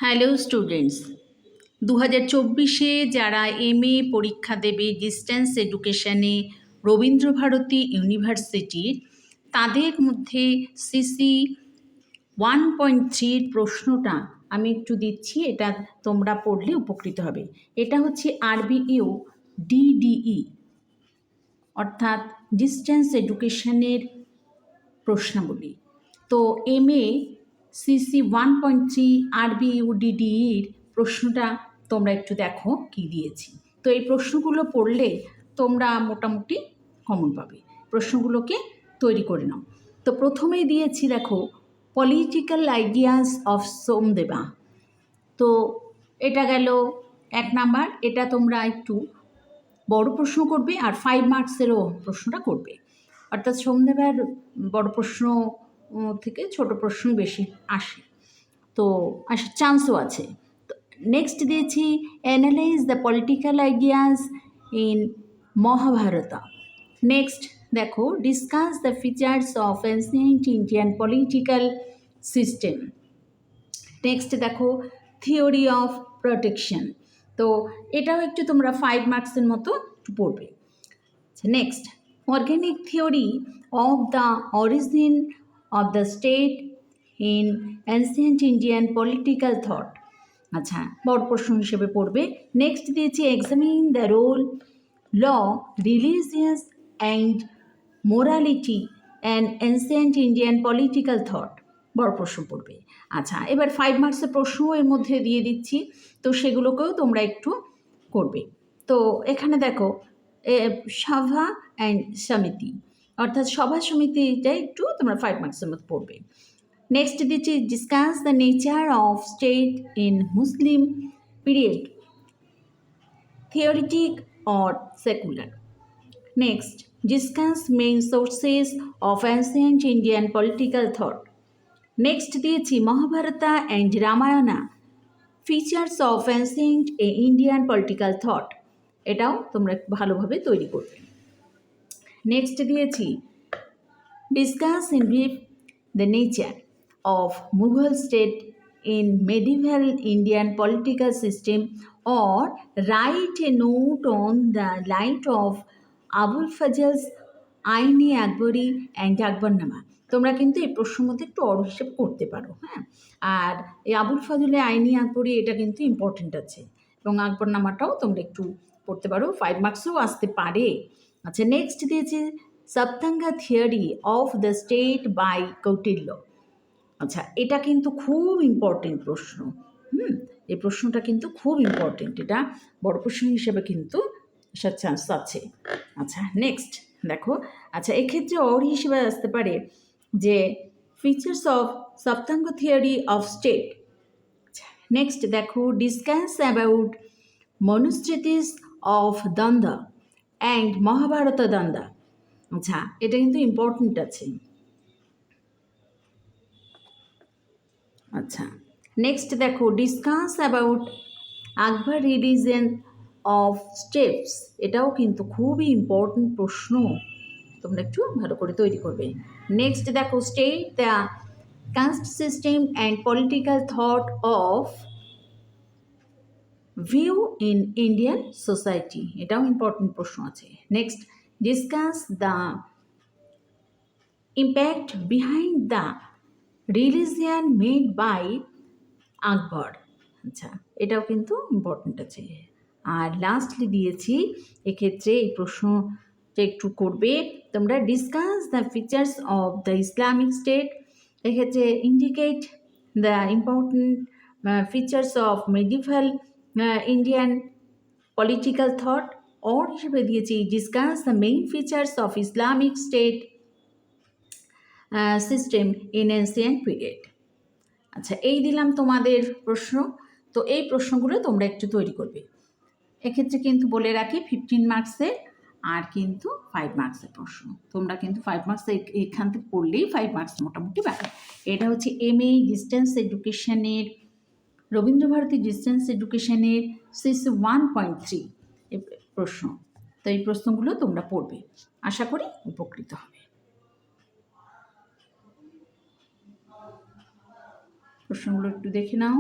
Hello students, 2024-এ যারা MA পরীক্ষা দেবে ডিস্ট্যান্স এডুকেশনে রবীন্দ্রভারতী ইউনিভার্সিটির, তাদের মধ্যে সিসি 1.3 প্রশ্নটা আমি একটু দিচ্ছি, এটা তোমরা পড়লে উপকৃত হবে। এটা হচ্ছে আরবিইউ ডিডিই অর্থাৎ ডিস্ট্যান্স এডুকেশনের প্রশ্নাবলী। তো এমএ সিসি 1.3 আরবিইউডিডির প্রশ্নটা তোমরা একটু দেখো কি দিয়েছি। তো এই প্রশ্নগুলো পড়লে তোমরা মোটামুটি কমন পাবে। প্রশ্নগুলোকে তৈরি করে নাও। তো প্রথমেই দিয়েছি দেখো, পলিটিক্যাল আইডিয়াস অফ সোমদেবা। তো এটা গেল 1 নাম্বার। এটা তোমরা একটু বড় প্রশ্ন করবে আর 5 মার্কসেরও প্রশ্নটা করবে, অর্থাৎ সোমদেবের বড় প্রশ্ন থেকে ছোট প্রশ্নই বেশি আসে, তো আসার চান্সও আছে। তো নেক্সট দিয়েছি analyse the political ideas in Mahabharata. Next দেখো, discuss the features of ancient Indian political system. Next দেখো, থিওরি অফ প্রোটেকশন। তো এটাও একটু তোমরা 5 মার্কসের মতো পড়বে। Next, organic theory of the origin of the state in ancient Indian political thought. আচ্ছা, বড় প্রশ্ন হিসেবে পড়বে। নেক্সট দিয়েছি examine the role, law, religious and morality and ancient Indian political thought. বড় প্রশ্ন পড়বে। আচ্ছা, এবার 5 মার্কসের প্রশ্নও এর মধ্যে দিয়ে দিচ্ছি, তো সেগুলোকেও তোমরা একটু করবে। তো এখানে দেখো, সভা অ্যান্ড সমিতি, অর্থাৎ সভা সমিতিটা একটু তোমরা 5 মার্কসের মধ্যে পড়বে। নেক্সট দিচ্ছি discuss the nature of state in Muslim period, theocratic or secular. Next, discuss main sources of ancient Indian political thought. Next দিয়েছি Mahabharata and Ramayana, features of ancient Indian political thought. এটাও তোমরা ভালোভাবে তৈরি করবে। নেক্সট দিয়েছি discuss in brief the nature of Mughal state in medieval Indian political system or write a note on the light of Abul Fazl's Ain-i Akbari and Akbarnama. তোমরা কিন্তু এই প্রশ্নের মধ্যে একটু অড় হিসেব করতে পারো, হ্যাঁ। আর এই আবুল ফজলে আইনি আকবরী এটা কিন্তু ইম্পর্টেন্ট আছে, এবং আকবরনামাটাও তোমরা একটু পড়তে পারো, 5 মার্কসেও আসতে পারে। আচ্ছা, নেক্সট দিয়েছে Saptanga theory of the state by Kautilya. আচ্ছা, এটা কিন্তু খুব ইম্পর্টেন্ট প্রশ্ন। এই প্রশ্নটা কিন্তু খুব ইম্পর্টেন্ট, এটা বড় প্রশ্ন হিসেবে কিন্তু আসার চান্স আছে। আচ্ছা, নেক্সট দেখো, আচ্ছা এক্ষেত্রে অর হিসেবে আসতে পারে যে features of সপ্তাঙ্গ theory of state. Next দেখো, ডিসকাস অ্যাবাউট মনুস্মৃতিস অফ দ্বন্দ্ব অ্যান্ড মহাভারত দ্বন্দ্ব। আচ্ছা, এটা কিন্তু ইম্পর্টেন্ট আছে। আচ্ছা, নেক্সট দেখো, discuss about Akbar religion of steps. এটাও কিন্তু খুবই ইম্পর্টেন্ট প্রশ্ন, তোমরা একটু ভালো করে তৈরি করবে। নেক্সট দেখো, state the caste system and political thought of view in Indian society. এটাও ইম্পর্টেন্ট প্রশ্ন আছে। Next, discuss the impact behind the religion made by Akbar. আচ্ছা, এটাও কিন্তু ইম্পর্টেন্ট আছে। আর লাস্টলি দিয়েছি, এক্ষেত্রে এই প্রশ্নটা একটু করবে তোমরা, discuss the features of the Islamic state. এক্ষেত্রে indicate the important features of medieval Indian political thought. Or হিসেবে দিয়েছি discuss the main features of Islamic state system in ancient period. আচ্ছা, এই দিলাম তোমাদের প্রশ্ন। তো এই প্রশ্নগুলো তোমরা একটু তৈরি করবে। এক্ষেত্রে কিন্তু বলে রাখি 15 মার্কসের আর কিন্তু 5 মার্কসের প্রশ্ন। তোমরা কিন্তু 5 মার্কস এখান থেকে পড়লেই 5 মার্কস মোটামুটি পাবে। এটা হচ্ছে এমএ ডিস্টেন্স এডুকেশনের, রবীন্দ্রভারতী ডিস্টেন্স এডুকেশনের সিসি 1.3 প্রশ্ন। তো এই প্রশ্নগুলো তোমরা পড়বে, আশা করি উপকৃত হবে। প্রশ্নগুলো একটু দেখে নাও।